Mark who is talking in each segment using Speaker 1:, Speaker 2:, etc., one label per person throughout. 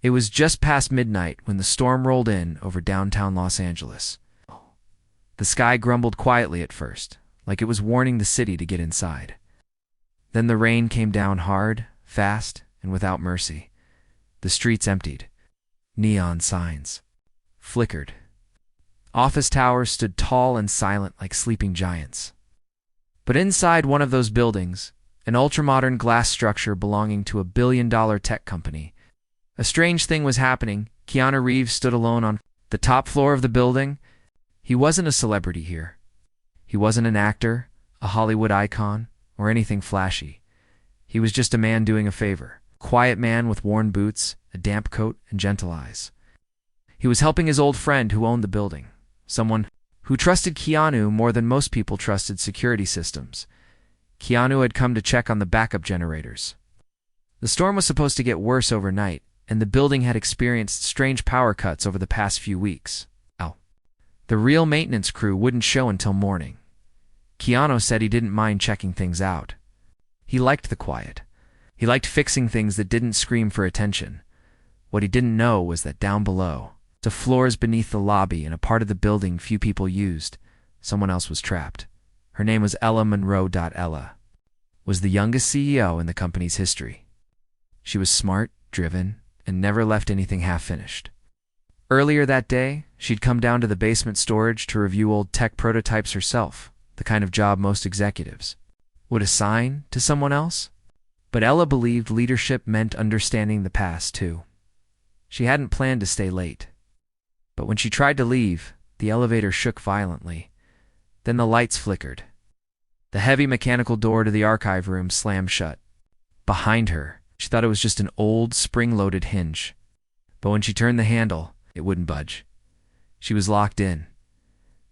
Speaker 1: It was just past midnight when the storm rolled in over downtown Los Angeles. The sky grumbled quietly at first, like it was warning the city to get inside. Then the rain came down hard, fast, and without mercy. The streets emptied. Neon signs flickered. Office towers stood tall and silent like sleeping giants. But inside one of those buildings, an ultramodern glass structure belonging to a billion-dollar tech company, a strange thing was happening. Keanu Reeves stood alone on the top floor of the building. He wasn't a celebrity here. He wasn't an actor, a Hollywood icon, or anything flashy. He was just a man doing a favor. A quiet man with worn boots, a damp coat, and gentle eyes. He was helping his old friend who owned the building, someone who trusted Keanu more than most people trusted security systems. Keanu had come to check on the backup generators. The storm was supposed to get worse overnight, and the building had experienced strange power cuts over the past few weeks. The real maintenance crew wouldn't show until morning. Keanu said he didn't mind checking things out. He liked the quiet. He liked fixing things that didn't scream for attention. What he didn't know was that down below, the floors beneath the lobby and a part of the building few people used, someone else was trapped. Her name was Ella Monroe. Ella was the youngest CEO in the company's history. She was smart, driven, and never left anything half-finished. Earlier that day, she'd come down to the basement storage to review old tech prototypes herself, the kind of job most executives would assign to someone else. But Ella believed leadership meant understanding the past, too. She hadn't planned to stay late. But when she tried to leave, the elevator shook violently. Then the lights flickered. The heavy mechanical door to the archive room slammed shut. Behind her, she thought it was just an old, spring-loaded hinge. But when she turned the handle, it wouldn't budge. She was locked in.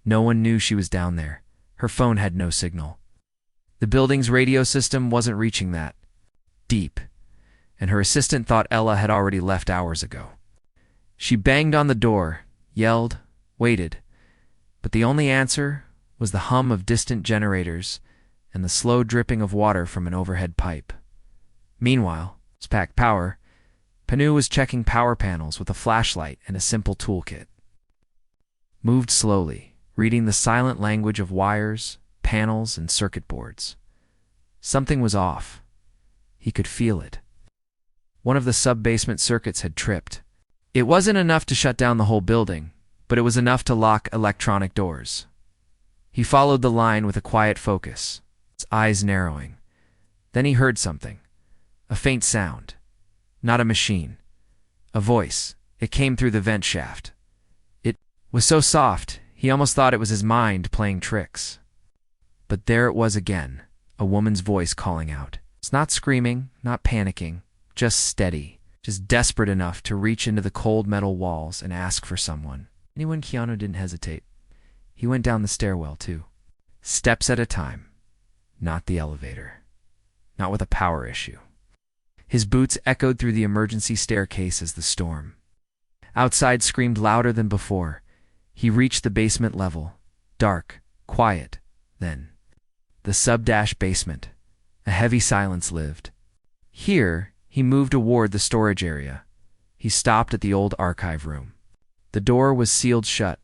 Speaker 1: No one knew she was down there. Her phone had no signal. The building's radio system wasn't reaching that deep, and her assistant thought Ella had already left hours ago. She banged on the door, yelled, waited, but the only answer was the hum of distant generators and the slow dripping of water from an overhead pipe. Meanwhile, Spac Power, Panu was checking power panels with a flashlight and a simple toolkit. Moved slowly, reading the silent language of wires, panels, and circuit boards. Something was off. He could feel it. One of the sub-basement circuits had tripped. It wasn't enough to shut down the whole building, but it was enough to lock electronic doors. He followed the line with a quiet focus, his eyes narrowing. Then he heard something. A faint sound. Not a machine. A voice. It came through the vent shaft. It was so soft, he almost thought it was his mind playing tricks. But there it was again, a woman's voice calling out. It's not screaming, not panicking, just steady, just desperate enough to reach into the cold metal walls and ask for someone. And when Keanu didn't hesitate, he went down the stairwell too. Steps at a time. Not the elevator. Not with a power issue. His boots echoed through the emergency staircase as the storm outside screamed louder than before. He reached the basement level. Dark, quiet. Then, the sub-basement. A heavy silence lived. Here, he moved toward the storage area. He stopped at the old archive room. The door was sealed shut.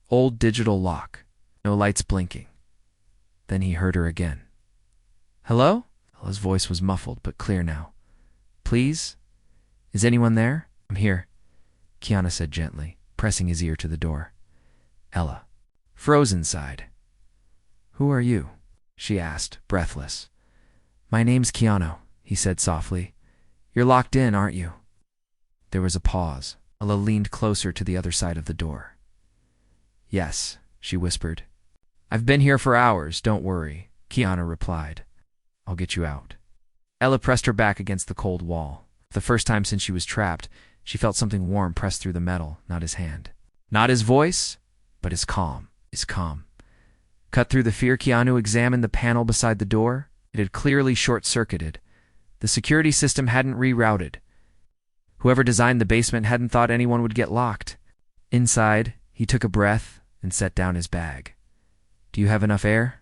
Speaker 1: Old digital lock. No lights blinking. Then he heard her again. Hello? Ella's voice was muffled but clear now. Please? Is anyone there? I'm here, Keanu said gently, pressing his ear to the door. Ella froze inside. Who are you? She asked, breathless. My name's Keanu, he said softly. You're locked in, aren't you? There was a pause. Ella leaned closer to the other side of the door. Yes, she whispered. I've been here for hours, don't worry, Keanu replied. I'll get you out. Ella pressed her back against the cold wall. For the first time since she was trapped, she felt something warm press through the metal, not his hand. Not his voice, but his calm. His calm. Cut through the fear, Keanu examined the panel beside the door. It had clearly short-circuited. The security system hadn't rerouted. Whoever designed the basement hadn't thought anyone would get locked. Inside, he took a breath and set down his bag. Do you have enough air?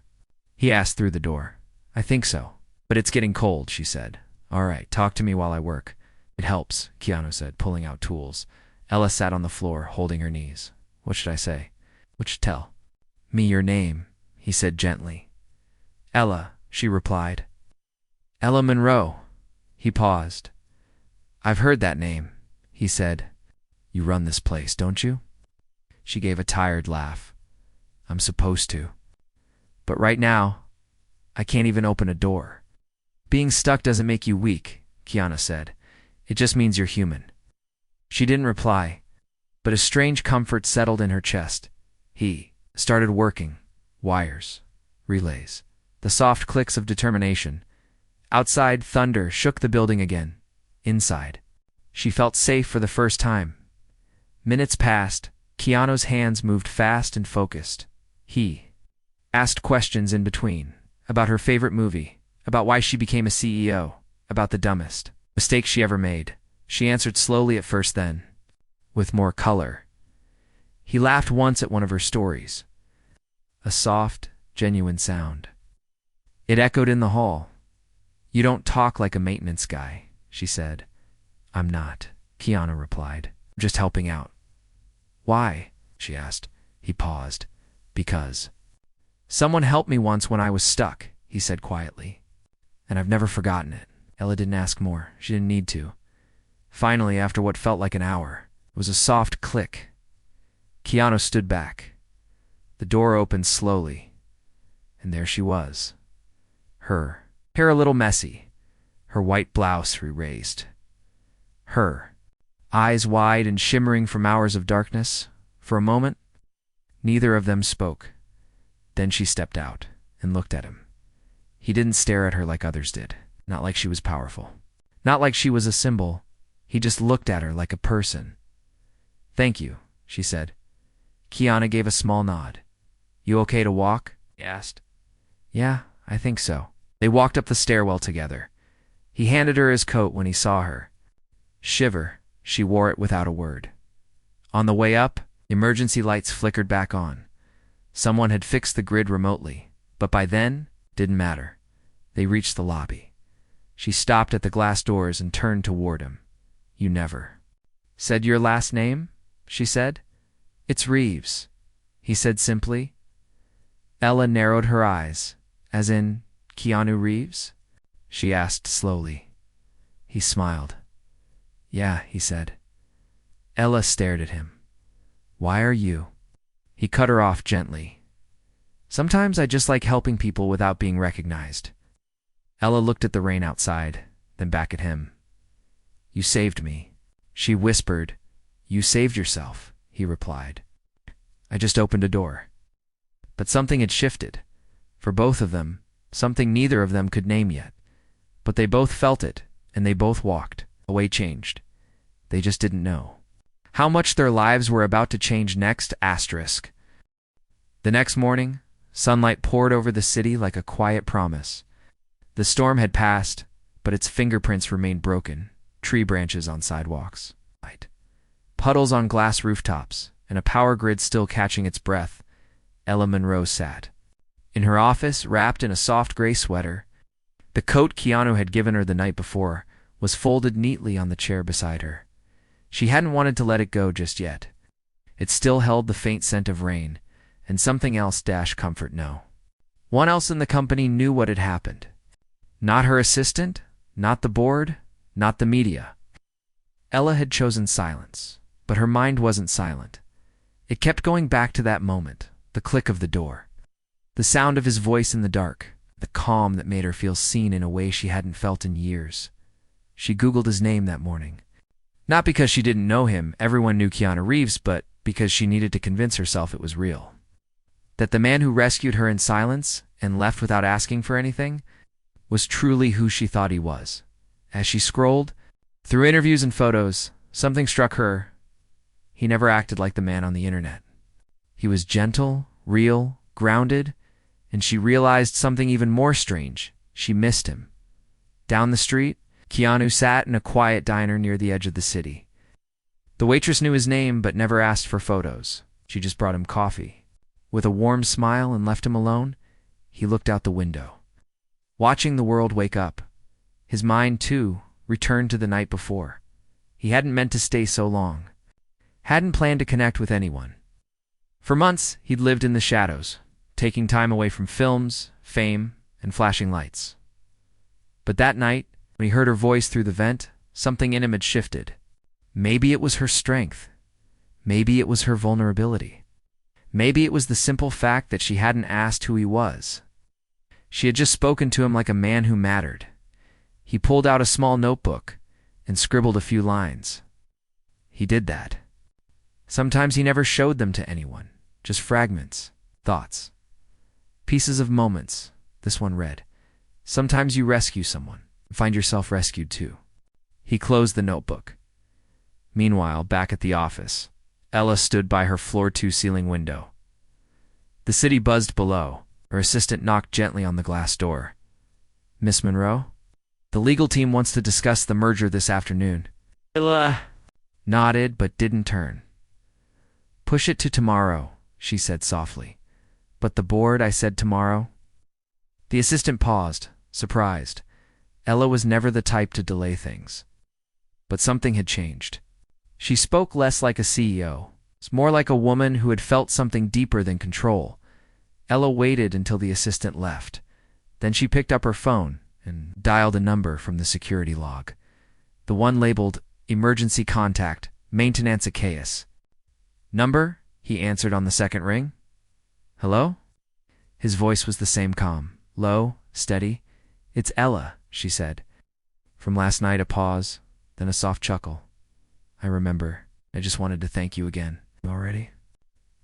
Speaker 1: He asked through the door. I think so. But it's getting cold, she said. All right, talk to me while I work. It helps, Keanu said, pulling out tools. Ella sat on the floor, holding her knees. What should I say? What should tell? Me your name, he said gently. Ella, she replied. Ella Monroe. He paused. I've heard that name, he said. You run this place, don't you? She gave a tired laugh. I'm supposed to. But right now, I can't even open a door. Being stuck doesn't make you weak, Keanu said. It just means you're human. She didn't reply, but a strange comfort settled in her chest. He started working. Wires. Relays. The soft clicks of determination. Outside, thunder shook the building again. Inside, she felt safe for the first time. Minutes passed. Keanu's hands moved fast and focused. He asked questions in between, about her favorite movie, about why she became a CEO, about the dumbest mistake she ever made. She answered slowly at first, then, with more color. He laughed once at one of her stories. A soft, genuine sound. It echoed in the hall. You don't talk like a maintenance guy, she said. I'm not, Keanu replied. I'm just helping out. Why? She asked. He paused. Because. Someone helped me once when I was stuck, he said quietly. And I've never forgotten it. Ella didn't ask more. She didn't need to. Finally, after what felt like an hour, it was a soft click. Keanu stood back. The door opened slowly, and there she was. Her hair a little messy, her white blouse erased. Her eyes wide and shimmering from hours of darkness. For a moment, neither of them spoke. Then she stepped out and looked at him. He didn't stare at her like others did, not like she was powerful, not like she was a symbol. He just looked at her like a person. Thank you, she said. Keanu gave a small nod. You okay to walk? He asked. Yeah, I think so. They walked up the stairwell together. He handed her his coat when he saw her. Shiver, she wore it without a word. On the way up, emergency lights flickered back on. Someone had fixed the grid remotely, but by then, didn't matter. They reached the lobby. She stopped at the glass doors and turned toward him. You never said your last name? She said. It's Reeves, he said simply. Ella narrowed her eyes. As in, Keanu Reeves? She asked slowly. He smiled. Yeah, he said. Ella stared at him. Why are you? He cut her off gently. Sometimes I just like helping people without being recognized. Ella looked at the rain outside, then back at him. You saved me, she whispered. You saved yourself, he replied. I just opened a door. But something had shifted. For both of them, something neither of them could name yet. But they both felt it, and they both walked. A way changed. They just didn't know how much their lives were about to change next. Asterisk. The next morning, sunlight poured over the city like a quiet promise. The storm had passed, but its fingerprints remained broken. Tree branches on sidewalks. Puddles on glass rooftops, and a power grid still catching its breath. Ella Monroe sat in her office, wrapped in a soft gray sweater. The coat Keanu had given her the night before was folded neatly on the chair beside her. She hadn't wanted to let it go just yet. It still held the faint scent of rain, and something else dash comfort no. One else in the company knew what had happened. Not her assistant, not the board, not the media. Ella had chosen silence, but her mind wasn't silent. It kept going back to that moment, the click of the door, the sound of his voice in the dark, the calm that made her feel seen in a way she hadn't felt in years. She Googled his name that morning. Not because she didn't know him, everyone knew Keanu Reeves, but because she needed to convince herself it was real. That the man who rescued her in silence and left without asking for anything was truly who she thought he was. As she scrolled through interviews and photos, something struck her. He never acted like the man on the internet. He was gentle, real, grounded, and she realized something even more strange. She missed him. Down the street, Keanu sat in a quiet diner near the edge of the city. The waitress knew his name but never asked for photos. She just brought him coffee. With a warm smile and left him alone, he looked out the window, watching the world wake up. His mind, too, returned to the night before. He hadn't meant to stay so long. Hadn't planned to connect with anyone. For months, he'd lived in the shadows, taking time away from films, fame, and flashing lights. But that night, when he heard her voice through the vent, something in him had shifted. Maybe it was her strength. Maybe it was her vulnerability. Maybe it was the simple fact that she hadn't asked who he was. She had just spoken to him like a man who mattered. He pulled out a small notebook and scribbled a few lines. He did that. Sometimes he never showed them to anyone, just fragments, thoughts, pieces of moments. This one read, "Sometimes you rescue someone, and find yourself rescued too." He closed the notebook. Meanwhile, back at the office, Ella stood by her floor-to-ceiling window. The city buzzed below. Her assistant knocked gently on the glass door. "Miss Monroe? The legal team wants to discuss the merger this afternoon." Ella nodded but didn't turn. "Push it to tomorrow," she said softly. "But the board," I said, "tomorrow?" The assistant paused, surprised. Ella was never the type to delay things. But something had changed. She spoke less like a CEO, more like a woman who had felt something deeper than control. Ella waited until the assistant left. Then she picked up her phone and dialed a number from the security log. The one labeled "Emergency Contact, Maintenance Chaos." "Number?" he answered on the second ring. "Hello?" His voice was the same calm, low, steady. "It's Ella," she said. From last night, a pause, then a soft chuckle. "I remember. I just wanted to thank you again." "Already?"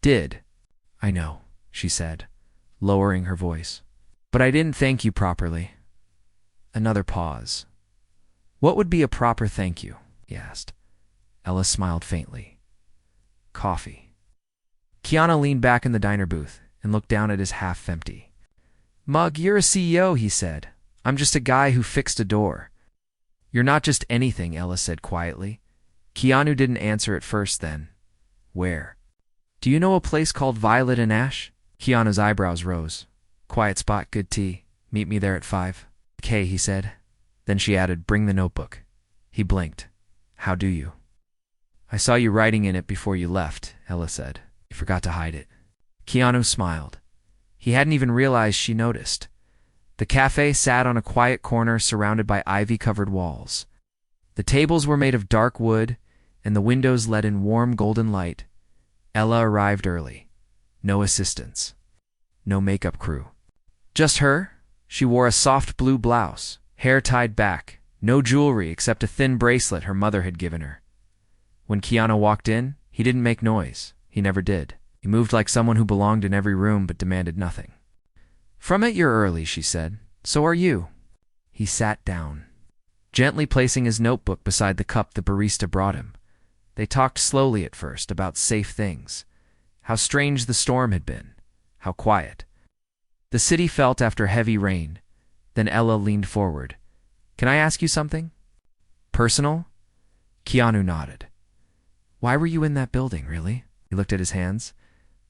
Speaker 1: "Did. I know," she said, lowering her voice. "But I didn't thank you properly." Another pause. "What would be a proper thank you?" he asked. Ella smiled faintly. "Coffee." Keanu leaned back in the diner booth and looked down at his half-empty mug. "You're a CEO," he said. "I'm just a guy who fixed a door." "You're not just anything," Ella said quietly. Keanu didn't answer at first then. "Where?" "Do you know a place called Violet and Ash?" Keanu's eyebrows rose. "Quiet spot, good tea. Meet me there at 5. "Okay," he said. Then she added, "Bring the notebook." He blinked. "How do you?" "I saw you writing in it before you left," Ella said. "You forgot to hide it." Keanu smiled. He hadn't even realized she noticed. The cafe sat on a quiet corner surrounded by ivy-covered walls. The tables were made of dark wood, and the windows let in warm golden light. Ella arrived early. No assistants. No makeup crew. Just her. She wore a soft blue blouse, hair tied back, no jewelry except a thin bracelet her mother had given her. When Keanu walked in, he didn't make noise. He never did. He moved like someone who belonged in every room but demanded nothing. "From it, you're early," she said. "So are you." He sat down, gently placing his notebook beside the cup the barista brought him. They talked slowly at first about safe things, how strange the storm had been, how quiet the city felt after heavy rain. Then Ella leaned forward. "Can I ask you something? Personal?" Keanu nodded. "Why were you in that building, really?" He looked at his hands,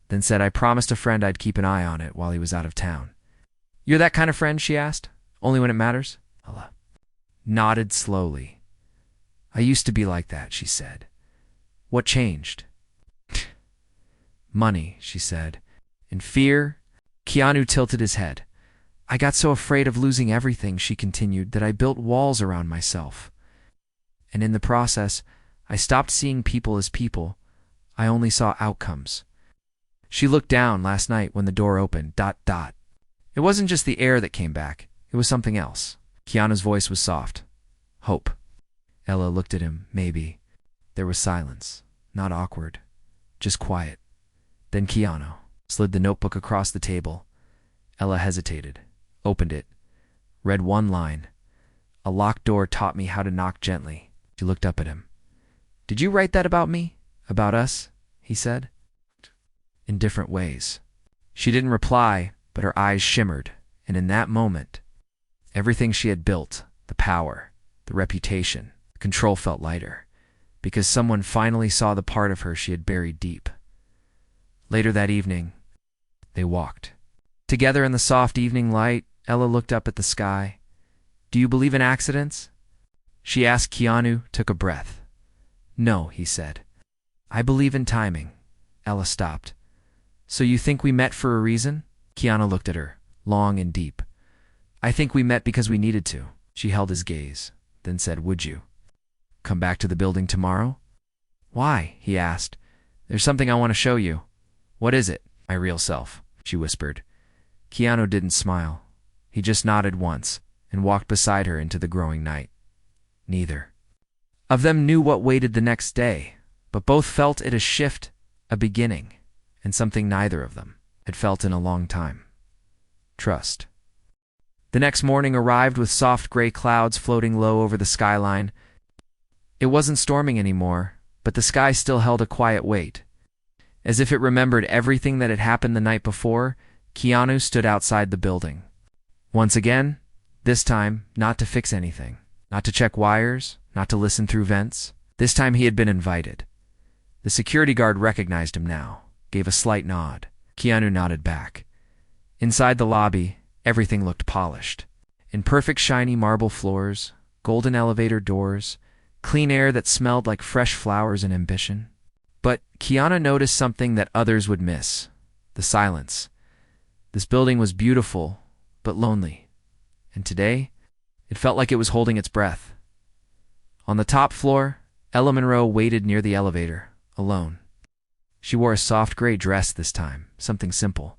Speaker 1: then said, "I promised a friend I'd keep an eye on it while he was out of town." "You're that kind of friend?" she asked. "Only when it matters?" Ella nodded slowly. "I used to be like that," she said. "What changed?" "Money," she said. "And fear?" Keanu tilted his head. "I got so afraid of losing everything," she continued, "that I built walls around myself. And in the process, I stopped seeing people as people. I only saw outcomes." She looked down last night when the door opened. ... It wasn't just the air that came back. It was something else. Keanu's voice was soft. "Hope." Ella looked at him. "Maybe." There was silence. Not awkward. Just quiet. Then Keanu slid the notebook across the table. Ella hesitated. Opened it. Read one line. "A locked door taught me how to knock gently." She looked up at him. "Did you write that about me? About us?" he said. "In different ways." She didn't reply, but her eyes shimmered, and in that moment, everything she had built, the power, the reputation, the control felt lighter, because someone finally saw the part of her she had buried deep. Later that evening, they walked. Together in the soft evening light, Ella looked up at the sky. "Do you believe in accidents?" She asked. Keanu took a breath. No, he said. I believe in timing. Ella stopped. So you think we met for a reason? Keanu looked at her, long and deep. I think we met because we needed to. She held his gaze, then said, would you come back to the building tomorrow? Why? He asked. There's something I want to show you. What is it? My real self, she whispered. Keanu didn't smile. He just nodded once and walked beside her into the growing night. Neither of them knew what waited the next day, but both felt it a shift, a beginning, and something neither of them had felt in a long time. Trust. The next morning arrived with soft gray clouds floating low over the skyline. It wasn't storming anymore, but the sky still held a quiet weight. As if it remembered everything that had happened the night before, Keanu stood outside the building. Once again, this time not to fix anything, not to check wires, not to listen through vents. This time he had been invited. The security guard recognized him now, gave a slight nod. Keanu nodded back. Inside the lobby, everything looked polished. In perfect shiny marble floors, golden elevator doors, clean air that smelled like fresh flowers and ambition. But Keanu noticed something that others would miss. The silence. This building was beautiful, but lonely. And today, it felt like it was holding its breath. On the top floor, Ella Monroe waited near the elevator, alone. She wore a soft gray dress this time, something simple.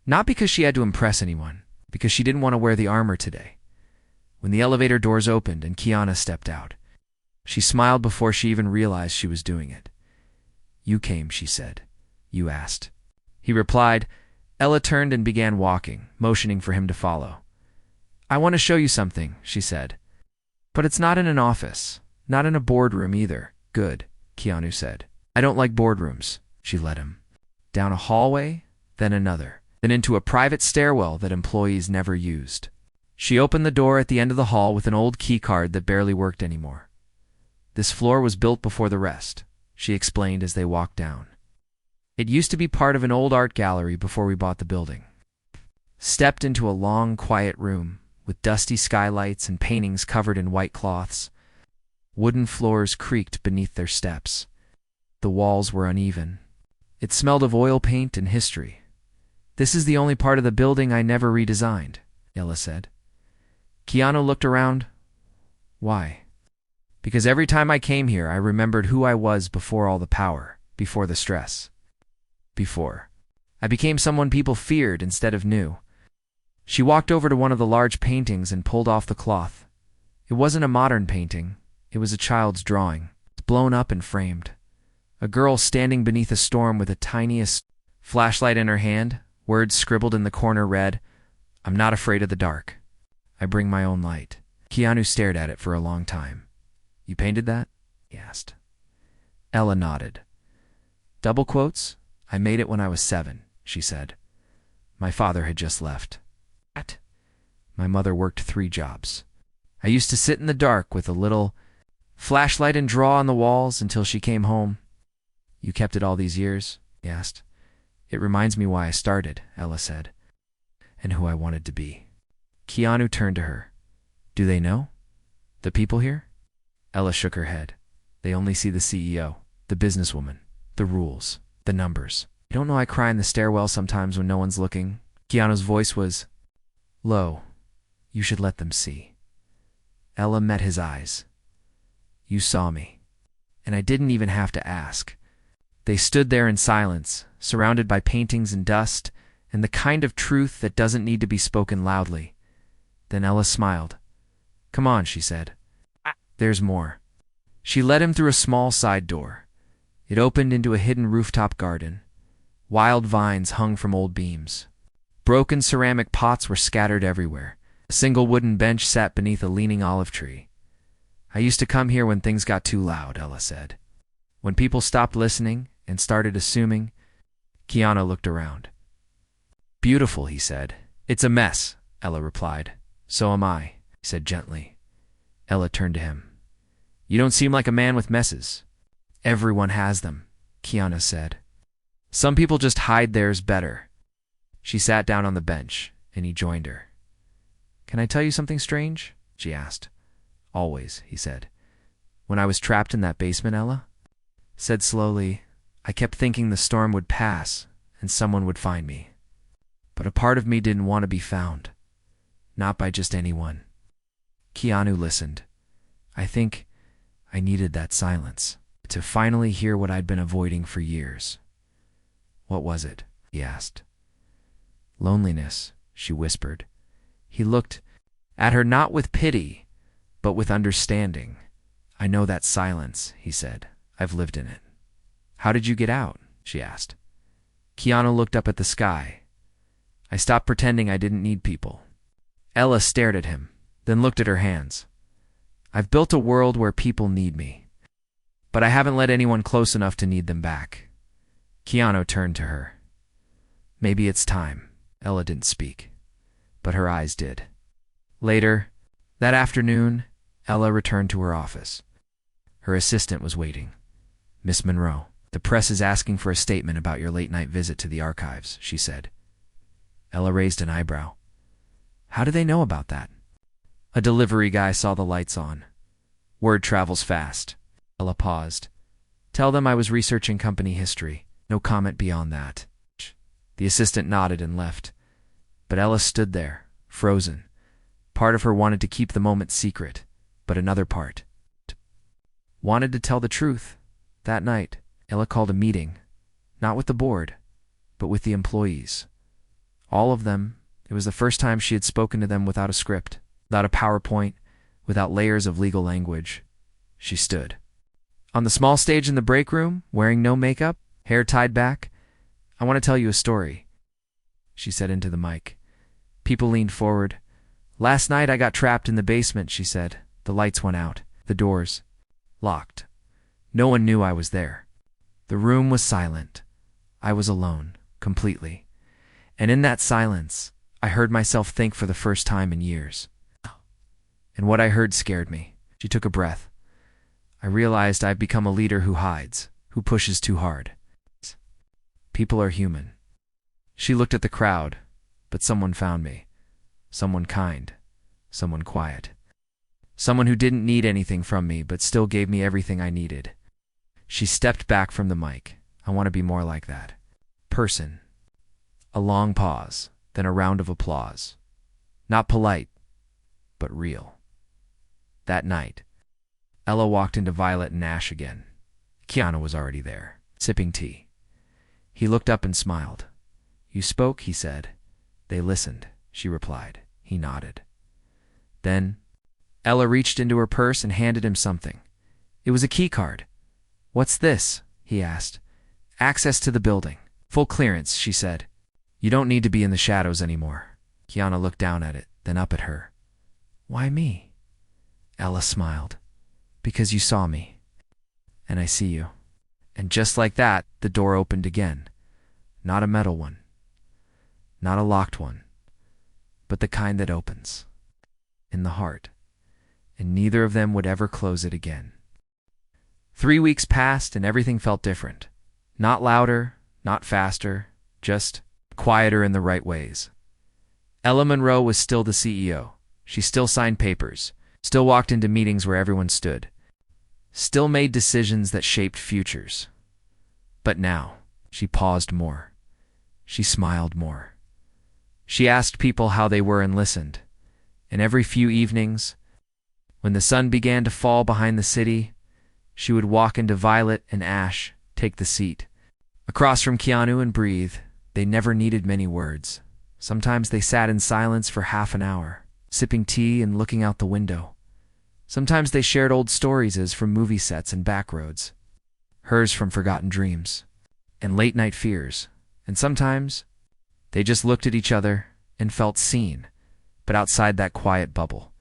Speaker 1: Not because she had to impress anyone, because she didn't want to wear the armor today. When the elevator doors opened and Keanu stepped out, she smiled before she even realized she was doing it. You came, she said. You asked. He replied. Ella turned and began walking, motioning for him to follow. I want to show you something, she said. But it's not in an office, not in a boardroom either. Good, Keanu said. I don't like boardrooms, she led him. Down a hallway, then another, then into a private stairwell that employees never used. She opened the door at the end of the hall with an old key card that barely worked anymore. This floor was built before the rest, she explained as they walked down. It used to be part of an old art gallery before we bought the building. Stepped into a long, quiet room with dusty skylights and paintings covered in white cloths. Wooden floors creaked beneath their steps. The walls were uneven. It smelled of oil paint and history. This is the only part of the building I never redesigned, Ella said. Keanu looked around. Why? Because every time I came here, I remembered who I was before all the power, before the stress. Before. I became someone people feared instead of knew. She walked over to one of the large paintings and pulled off the cloth. It wasn't a modern painting. It was a child's drawing, blown up and framed. A girl standing beneath a storm with the tiniest flashlight in her hand. Words scribbled in the corner read, I'm not afraid of the dark. I bring my own light. Keanu stared at it for a long time. You painted that? He asked. Ella nodded. Double quotes? I made it when I was 7, she said. My father had just left. What? My mother worked 3 jobs. I used to sit in the dark with a little flashlight and draw on the walls until she came home. You kept it all these years? He asked. It reminds me why I started, Ella said, and who I wanted to be. Keanu turned to her. Do they know? The people here? Ella shook her head. They only see the CEO, the businesswoman, the rules, the numbers. You don't know I cry in the stairwell sometimes when no one's looking? Keanu's voice was low. You should let them see. Ella met his eyes. You saw me, and I didn't even have to ask. They stood there in silence, surrounded by paintings and dust, and the kind of truth that doesn't need to be spoken loudly. Then Ella smiled. Come on, she said. There's more. She led him through a small side door. It opened into a hidden rooftop garden. Wild vines hung from old beams. Broken ceramic pots were scattered everywhere. A single wooden bench sat beneath a leaning olive tree. I used to come here when things got too loud, Ella said. When people stopped listening and started assuming. Keanu looked around. Beautiful, he said. It's a mess, Ella replied. So am I, he said gently. Ella turned to him. You don't seem like a man with messes. Everyone has them, Keanu said. Some people just hide theirs better. She sat down on the bench, and he joined her. Can I tell you something strange? She asked. Always, he said. When I was trapped in that basement, Ella, said slowly, "I kept thinking the storm would pass and someone would find me. But a part of me didn't want to be found. Not by just anyone." Keanu listened. "I think I needed that silence to finally hear what I'd been avoiding for years." "What was it?" he asked. "Loneliness," she whispered. He looked at her not with pity, but with understanding. "I know that silence," he said. "I've lived in it." "How did you get out?" she asked. Keanu looked up at the sky. "I stopped pretending I didn't need people." Ella stared at him, then looked at her hands. "I've built a world where people need me, but I haven't let anyone close enough to need them back." Keanu turned to her. "Maybe it's time." Ella didn't speak, but her eyes did. Later, that afternoon, Ella returned to her office. Her assistant was waiting. "Miss Monroe, the press is asking for a statement about your late-night visit to the archives," she said. Ella raised an eyebrow. "How do they know about that?" "A delivery guy saw the lights on. Word travels fast." Ella paused. "Tell them I was researching company history. No comment beyond that." The assistant nodded and left. But Ella stood there, frozen. Part of her wanted to keep the moment secret, but another part wanted to tell the truth. That night, Ella called a meeting, not with the board, but with the employees. All of them. It was the first time she had spoken to them without a script, without a PowerPoint, without layers of legal language. She stood on the small stage in the break room, wearing no makeup, hair tied back. "I want to tell you a story," she said into the mic. People leaned forward. "Last night I got trapped in the basement," she said. "The lights went out. The doors locked. No one knew I was there. The room was silent. I was alone, completely. And in that silence, I heard myself think for the first time in years. And what I heard scared me." She took a breath. "I realized I've become a leader who hides, who pushes too hard. People are human." She looked at the crowd, but someone found me. Someone kind, someone quiet. Someone who didn't need anything from me, but still gave me everything I needed. She stepped back from the mic. "I want to be more like that person." A long pause, then a round of applause. Not polite, but real. That night, Ella walked into Violet and Ash again. Keanu was already there, sipping tea. He looked up and smiled. "You spoke," he said. "They listened," she replied. He nodded. Then, Ella reached into her purse and handed him something. It was a key card. "What's this?" he asked. "Access to the building. Full clearance," she said. "You don't need to be in the shadows anymore." Keanu looked down at it, then up at her. "Why me?" Ella smiled. "Because you saw me. And I see you." And just like that, the door opened again. Not a metal one. Not a locked one. But the kind that opens. In the heart. And neither of them would ever close it again. 3 weeks passed and everything felt different. Not louder, not faster, just quieter in the right ways. Ella Monroe was still the CEO. She still signed papers, still walked into meetings where everyone stood, still made decisions that shaped futures. But now, she paused more. She smiled more. She asked people how they were and listened. And every few evenings, when the sun began to fall behind the city, she would walk into Violet and Ash, take the seat across from Keanu and breathe. They never needed many words. Sometimes they sat in silence for half an hour, sipping tea and looking out the window. Sometimes they shared old stories as from movie sets and back roads, hers from forgotten dreams and late-night fears. And sometimes they just looked at each other and felt seen. But outside that quiet bubble,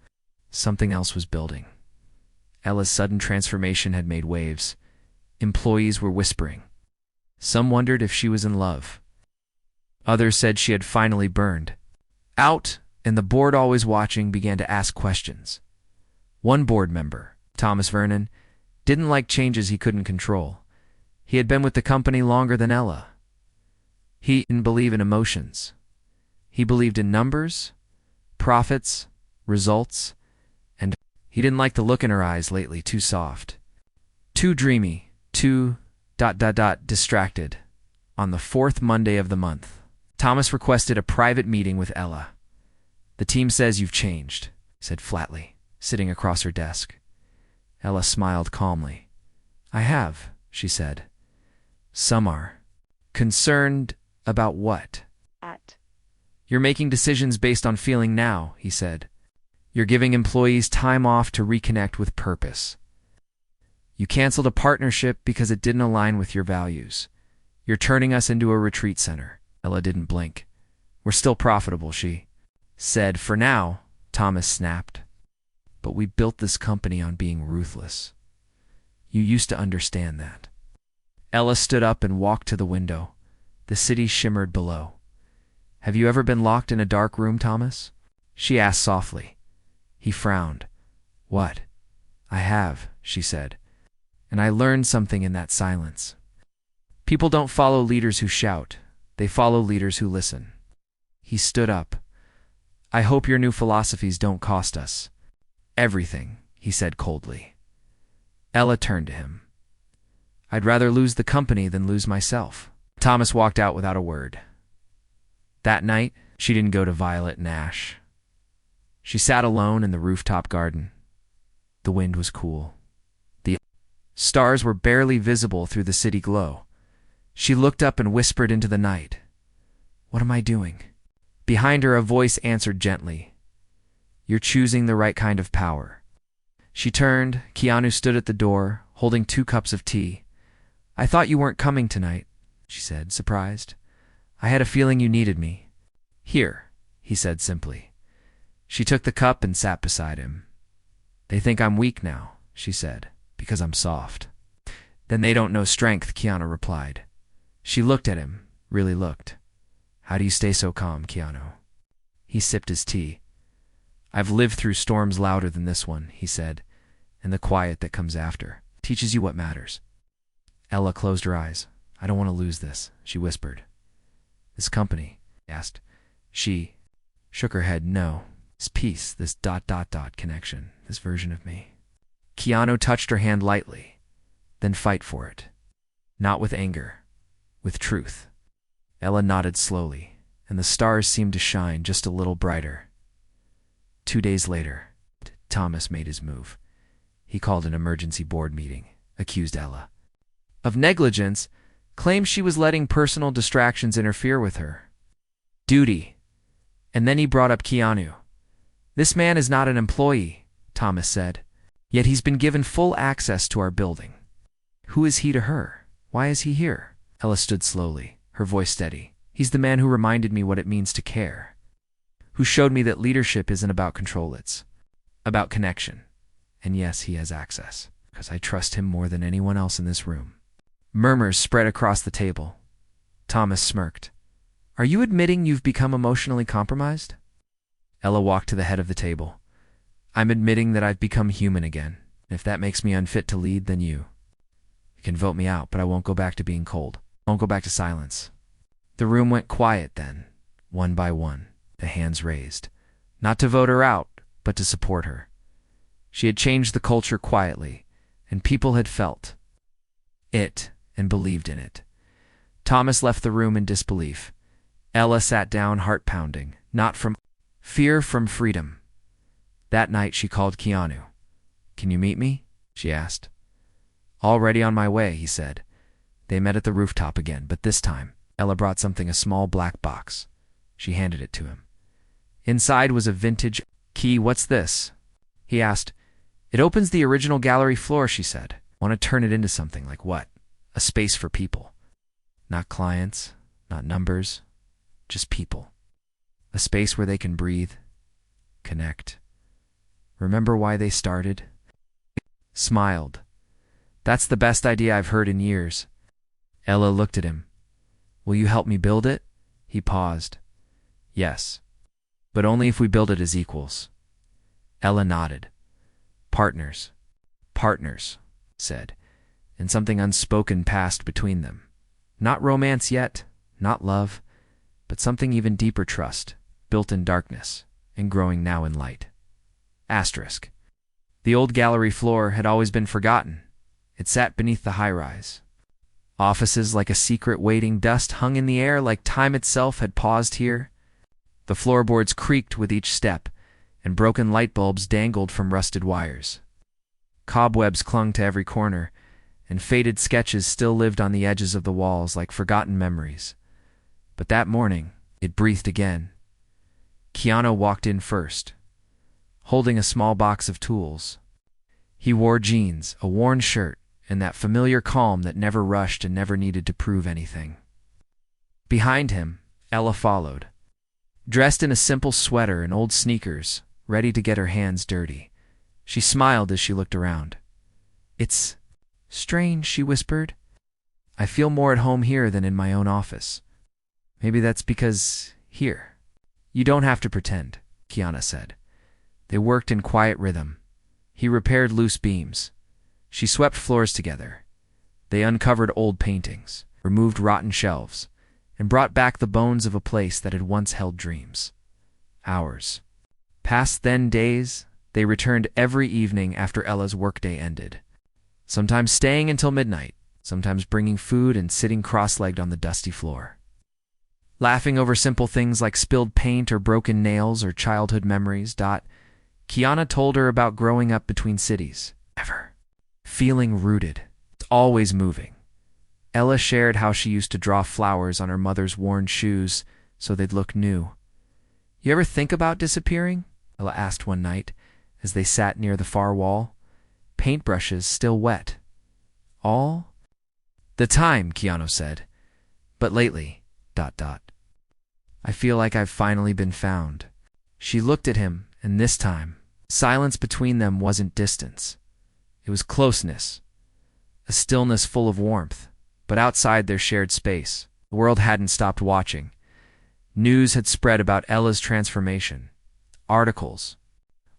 Speaker 1: something else was building. Ella's sudden transformation had made waves. Employees were whispering. Some wondered if she was in love. Others said she had finally burned out, and the board, always watching, began to ask questions. One board member, Thomas Vernon, didn't like changes he couldn't control. He had been with the company longer than Ella. He didn't believe in emotions. He believed in numbers, profits, results, and he didn't like the look in her eyes lately, too soft, too dreamy, too Distracted. On the fourth Monday of the month, Thomas requested a private meeting with Ella. The team says you've changed, he said flatly, sitting across her desk. Ella smiled calmly. I have, she said. Some are. Concerned about what? You're making decisions based on feeling now, he said. You're giving employees time off to reconnect with purpose. You canceled a partnership because it didn't align with your values. You're turning us into a retreat center. Ella didn't blink. We're still profitable, she said. For now, Thomas snapped. But we built this company on being ruthless. You used to understand that. Ella stood up and walked to the window. The city shimmered below. Have you ever been locked in a dark room, Thomas? She asked softly. He frowned. What? I have, she said. And I learned something in that silence. People don't follow leaders who shout. They follow leaders who listen. He stood up. I hope your new philosophies don't cost us everything, he said coldly. Ella turned to him. I'd rather lose the company than lose myself. Thomas walked out without a word. That night, she didn't go to Violet and Ash. She sat alone in the rooftop garden. The wind was cool. The stars were barely visible through the city glow. She looked up and whispered into the night. What am I doing? Behind her, a voice answered gently. You're choosing the right kind of power. She turned. Keanu stood at the door, holding 2 cups of tea. I thought you weren't coming tonight, she said, surprised. I had a feeling you needed me. Here, he said simply. She took the cup and sat beside him. They think I'm weak now, she said, because I'm soft. Then they don't know strength, Keanu replied. She looked at him, really looked. How do you stay so calm, Keanu? He sipped his tea. I've lived through storms louder than this one, he said, and the quiet that comes after teaches you what matters. Ella closed her eyes. I don't want to lose this, she whispered. This company, he asked. She shook her head. No. This peace, this ... connection, this version of me. Keanu touched her hand lightly. Then fight for it. Not with anger, with truth. Ella nodded slowly, and the stars seemed to shine just a little brighter. 2 days later, Thomas made his move. He called an emergency board meeting, accused Ella of negligence, claimed she was letting personal distractions interfere with her duty. And then he brought up Keanu. This man is not an employee, Thomas said, yet he's been given full access to our building. Who is he to her? Why is he here? Ella stood slowly, her voice steady. He's the man who reminded me what it means to care, who showed me that leadership isn't about control, it's about connection. And yes, he has access, because I trust him more than anyone else in this room. Murmurs spread across the table. Thomas smirked. Are you admitting you've become emotionally compromised? Ella walked to the head of the table. I'm admitting that I've become human again. If that makes me unfit to lead, then you can vote me out, but I won't go back to being cold. I won't go back to silence. The room went quiet then, one by one, the hands raised. Not to vote her out, but to support her. She had changed the culture quietly, and people had felt it and believed in it. Thomas left the room in disbelief. Ella sat down, heart pounding, not from fear, from freedom. That night she called Keanu. Can you meet me? She asked. Already on my way, he said. They met at the rooftop again, but this time Ella brought something, a small black box. She handed it to him. Inside was a vintage key. What's this? He asked. It opens the original gallery floor, she said. Want to turn it into something. Like what? A space for people. Not clients, not numbers, just people. A space where they can breathe, connect. Remember why they started? Smiled. That's the best idea I've heard in years. Ella looked at him. Will you help me build it? He paused. Yes, but only if we build it as equals. Ella nodded. Partners. Partners, said, and something unspoken passed between them. Not romance yet, not love, but something even deeper, trust, built in darkness and growing now in light. Asterisk. The old gallery floor had always been forgotten. It sat beneath the high-rise. Offices like a secret waiting, dust hung in the air like time itself had paused here. The floorboards creaked with each step, and broken light bulbs dangled from rusted wires. Cobwebs clung to every corner, and faded sketches still lived on the edges of the walls like forgotten memories. But that morning, it breathed again. Keanu walked in first, holding a small box of tools. He wore jeans, a worn shirt, and that familiar calm that never rushed and never needed to prove anything. Behind him, Ella followed, dressed in a simple sweater and old sneakers, ready to get her hands dirty. She smiled as she looked around. "It's strange," she whispered. "I feel more at home here than in my own office. Maybe that's because here." "You don't have to pretend," Keanu said. They worked in quiet rhythm. He repaired loose beams. She swept floors together. They uncovered old paintings, removed rotten shelves, and brought back the bones of a place that had once held dreams. Hours. Past then days, they returned every evening after Ella's workday ended, sometimes staying until midnight, sometimes bringing food and sitting cross-legged on the dusty floor. Laughing over simple things like spilled paint or broken nails or childhood memories. Keanu told her about growing up between cities. Never. Feeling rooted. Always moving. Ella shared how she used to draw flowers on her mother's worn shoes so they'd look new. "You ever think about disappearing?" Ella asked one night as they sat near the far wall, paintbrushes still wet. "All the time," Keanu said. "But lately, ... I feel like I've finally been found." She looked at him, and this time, silence between them wasn't distance. It was closeness, a stillness full of warmth. But outside their shared space, the world hadn't stopped watching. News had spread about Ella's transformation. Articles,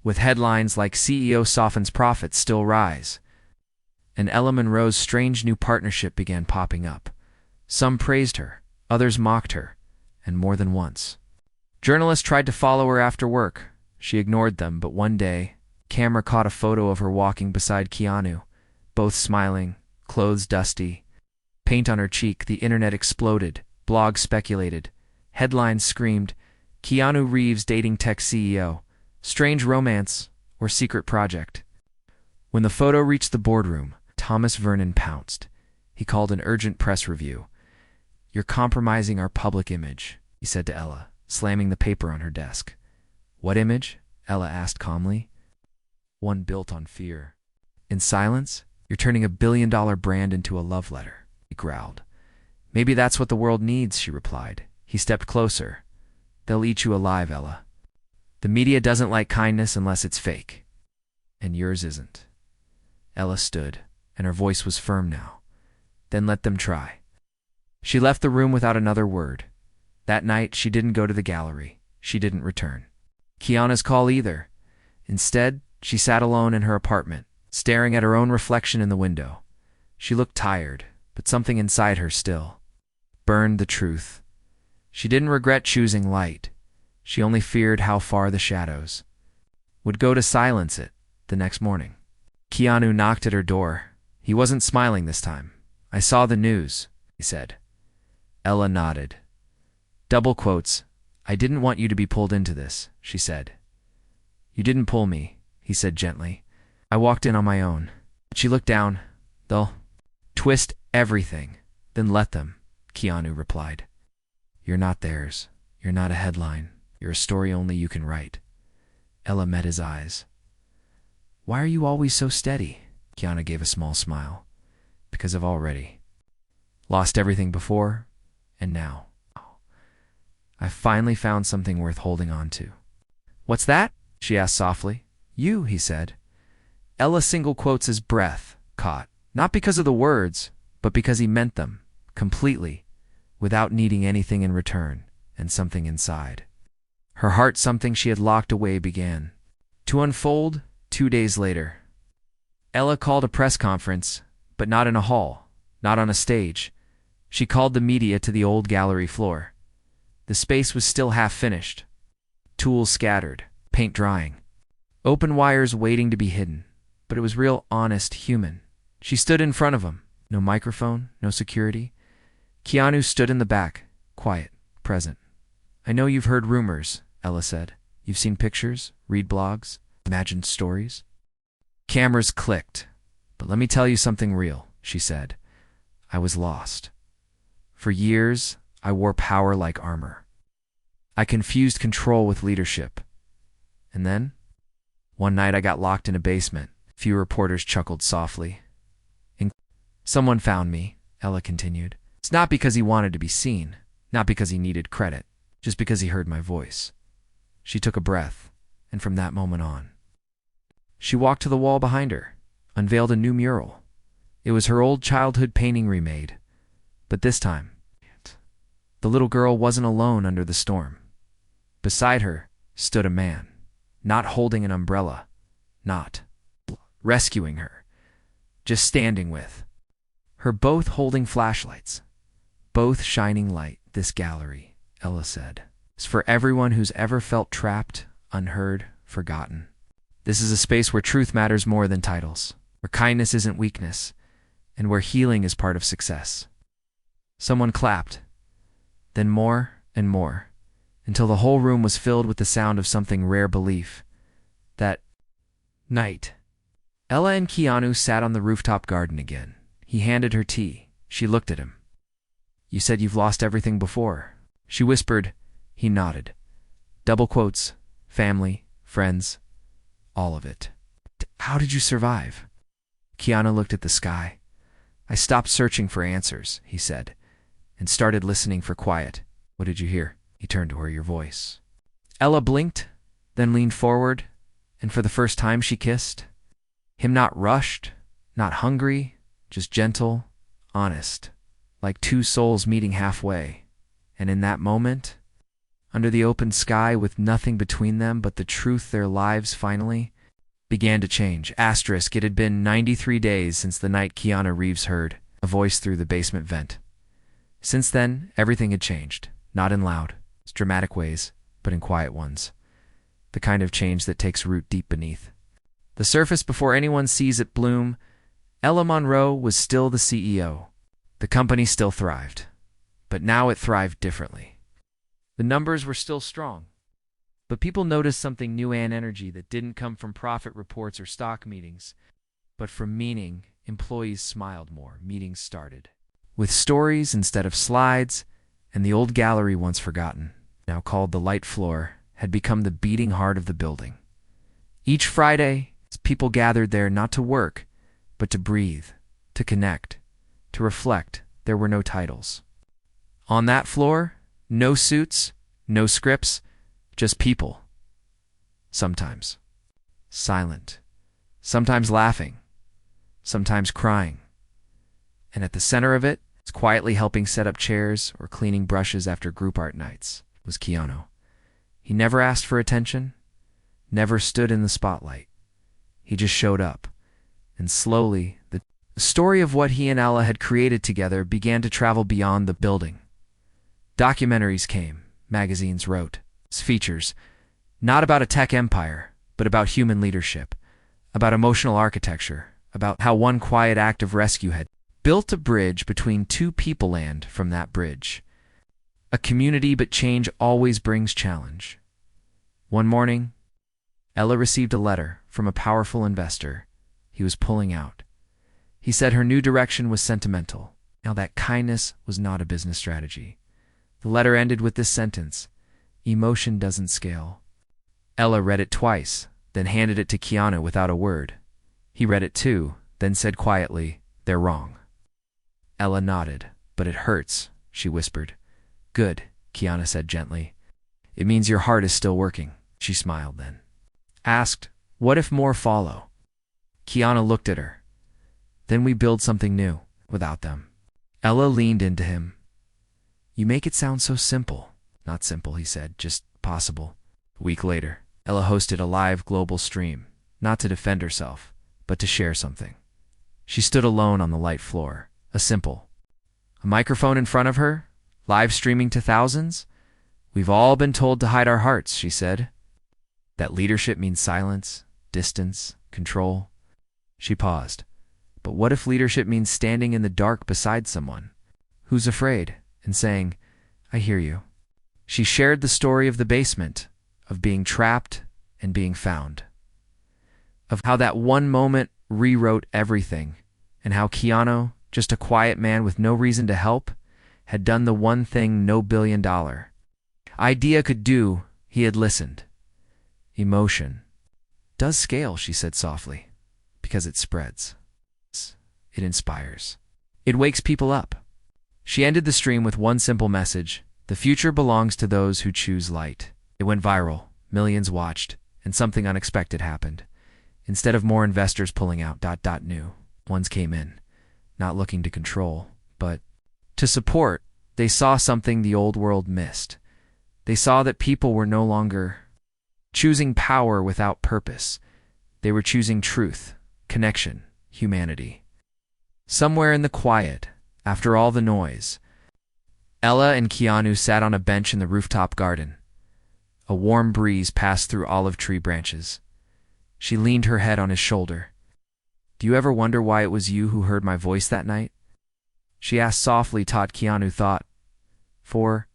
Speaker 1: with headlines like "CEO softens profits still rise." And Ella Monroe's strange new partnership began popping up. Some praised her, others mocked her, and more than once. Journalists tried to follow her after work. She ignored them, but one day, camera caught a photo of her walking beside Keanu, both smiling, clothes dusty, paint on her cheek. The internet exploded, blogs speculated, headlines screamed, "Keanu Reeves dating tech CEO, strange romance or secret project." When the photo reached the boardroom, Thomas Vernon pounced. He called an urgent press review. "You're compromising our public image," he said to Ella, slamming the paper on her desk. "What image?" Ella asked calmly. "One built on fear." In silence, "You're turning a billion-dollar brand into a love letter," he growled. "Maybe that's what the world needs," she replied. He stepped closer. "They'll eat you alive, Ella. The media doesn't like kindness unless it's fake. And yours isn't." Ella stood, and her voice was firm now. "Then let them try." She left the room without another word. That night, she didn't go to the gallery. She didn't return Keanu's call either. Instead, she sat alone in her apartment, staring at her own reflection in the window. She looked tired, but something inside her still burned the truth. She didn't regret choosing light. She only feared how far the shadows would go to silence it the next morning. Keanu knocked at her door. He wasn't smiling this time. "I saw the news," he said. Ella nodded. Double quotes, "I didn't want you to be pulled into this," she said. "You didn't pull me," he said gently. "I walked in on my own." She looked down. "They'll twist everything." "Then let them," Keanu replied. "You're not theirs. You're not a headline. You're a story only you can write." Ella met his eyes. "Why are you always so steady?" Keanu gave a small smile. "Because I've already lost everything before, and now I finally found something worth holding on to." "What's that?" she asked softly. "You," he said. Ella single quotes his breath, caught, not because of the words, but because he meant them, completely, without needing anything in return, and something inside. Her heart, something she had locked away, began to unfold 2 days later. Ella called a press conference, but not in a hall, not on a stage. She called the media to the old gallery floor. The space was still half finished. Tools scattered, paint drying, open wires waiting to be hidden. But it was real, honest, human. She stood in front of him, No microphone, no security. Keanu stood in the back, quiet, present. I know you've heard rumors, Ella said. You've seen pictures, read blogs, imagined stories. Cameras clicked. But let me tell you something real, she said. I was lost. For years, I wore power like armor. I confused control with leadership. And then, one night I got locked in a basement. Few reporters chuckled softly. Someone found me, Ella continued. It's not because he wanted to be seen, not because he needed credit, just because he heard my voice. She took a breath, and from that moment on, she walked to the wall behind her, unveiled a new mural. It was her old childhood painting remade, but this time, the little girl wasn't alone under the storm. Beside her stood a man, not holding an umbrella, not rescuing her, just standing with her, both holding flashlights, both shining light. This gallery, Ella said, is for everyone who's ever felt trapped, unheard, forgotten. This is a space where truth matters more than titles, where kindness isn't weakness, and where healing is part of success. Someone clapped, then more and more, until the whole room was filled with the sound of something rare belief. That night, Ella and Keanu sat on the rooftop garden again. He handed her tea. She looked at him. You said you've lost everything before. She whispered. He nodded. Double quotes. Family, friends, all of it. How did you survive? Keanu looked at the sky. I stopped searching for answers, he said, and started listening for quiet. What did you hear? He turned to her. Your voice. Ella blinked, then leaned forward, and for the first time she kissed. Him, not rushed, not hungry, just gentle, honest, like two souls meeting halfway. And in that moment, under the open sky with nothing between them but the truth, their lives finally began to change. Asterisk, it had been 93 days since the night Keanu Reeves heard a voice through the basement vent. Since then, everything had changed, not in loud, dramatic ways, but in quiet ones. The kind of change that takes root deep beneath the surface before anyone sees it bloom. Ella Monroe was still the CEO. The company still thrived, but now it thrived differently. The numbers were still strong, but people noticed something new and energy that didn't come from profit reports or stock meetings, but from meaning. Employees smiled more. Meetings started with stories instead of slides, and the old gallery, once forgotten, now called the light floor, had become the beating heart of the building. Each Friday, people gathered there not to work, but to breathe, to connect, to reflect. There were no titles. On that floor, no suits, no scripts, just people. Sometimes silent, sometimes laughing, sometimes crying. And at the center of it, quietly helping set up chairs or cleaning brushes after group art nights, was Keanu. He never asked for attention, never stood in the spotlight. He just showed up. And slowly, the story of what he and Ella had created together began to travel beyond the building. Documentaries came, magazines wrote, features, not about a tech empire, but about human leadership, about emotional architecture, about how one quiet act of rescue had built a bridge between two people, and from that bridge, a community. But change always brings challenge. One morning, Ella received a letter from a powerful investor. He was pulling out. He said her new direction was sentimental. Now that kindness was not a business strategy. The letter ended with this sentence: emotion doesn't scale. Ella read it twice, then handed it to Keanu without a word. He read it too, then said quietly, "They're wrong." Ella nodded. "But it hurts," she whispered. "Good," Keanu said gently. "It means your heart is still working." She smiled, then asked, "What if more follow?" Keanu looked at her. "Then we build something new, without them." Ella leaned into him. "You make it sound so simple." "Not simple," he said, "just possible." A week later, Ella hosted a live global stream, not to defend herself, but to share something. She stood alone on the light floor, a microphone in front of her, live streaming to thousands. "We've all been told to hide our hearts," she said. "That leadership means silence, distance, control." She paused. But what if leadership means standing in the dark beside someone who's afraid and saying, I hear you? She shared the story of the basement, of being trapped and being found, of how that one moment rewrote everything, and how Keanu, just a quiet man with no reason to help, had done the one thing no billion-dollar idea could do. He had listened. Emotion does scale, she said softly, because it spreads. It inspires. It wakes people up. She ended the stream with one simple message: the future belongs to those who choose light. It went viral. Millions watched, and something unexpected happened. Instead of more investors pulling out, new ones came in, not looking to control, but to support. They saw something the old world missed. They saw that people were no longer choosing power without purpose. They were choosing truth, connection, humanity. Somewhere in the quiet, after all the noise, Ella and Keanu sat on a bench in the rooftop garden. A warm breeze passed through olive tree branches. She leaned her head on his shoulder. Do you ever wonder why it was you who heard my voice that night? She asked softly. Keanu thought for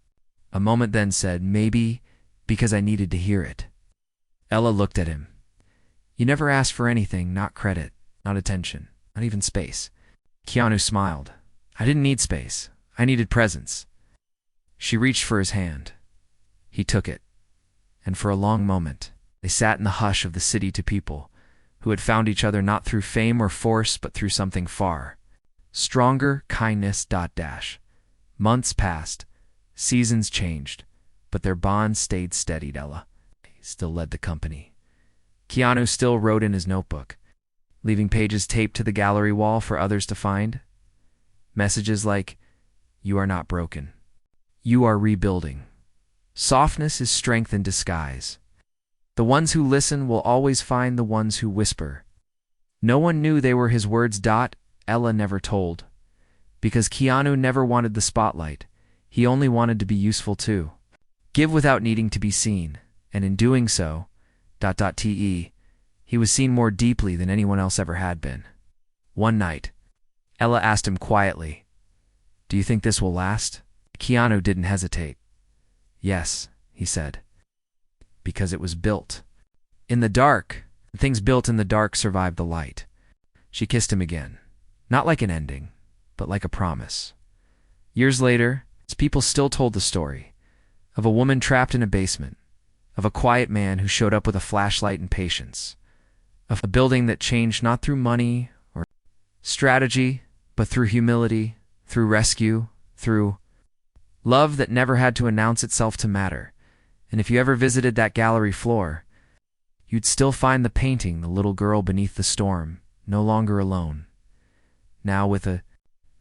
Speaker 1: a moment, then said, maybe because I needed to hear it. Ella looked at him. You never asked for anything, not credit, not attention, not even space. Keanu smiled. I didn't need space. I needed presence. She reached for his hand. He took it. And for a long moment, they sat in the hush of the city, to people who had found each other not through fame or force, but through something far stronger, kindness. Months passed. Seasons changed, but their bond stayed steady. Ella still led the company. Keanu still wrote in his notebook, leaving pages taped to the gallery wall for others to find. Messages like, you are not broken. You are rebuilding. Softness is strength in disguise. The ones who listen will always find the ones who whisper. No one knew they were his words. Ella never told. Because Keanu never wanted the spotlight. He only wanted to be useful too. Give without needing to be seen. And in doing so, he was seen more deeply than anyone else ever had been. One night, Ella asked him quietly, do you think this will last? Keanu didn't hesitate. Yes, he said. Because it was built in the dark. Things built in the dark survive the light. She kissed him again. Not like an ending, but like a promise. Years later, people still told the story of a woman trapped in a basement, of a quiet man who showed up with a flashlight and patience, of a building that changed not through money or strategy, but through humility, through rescue, through love that never had to announce itself to matter. And if you ever visited that gallery floor, you'd still find the painting, the little girl beneath the storm, no longer alone. Now with a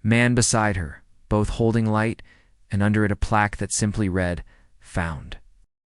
Speaker 1: man beside her, both holding light, and under it a plaque that simply read, Found.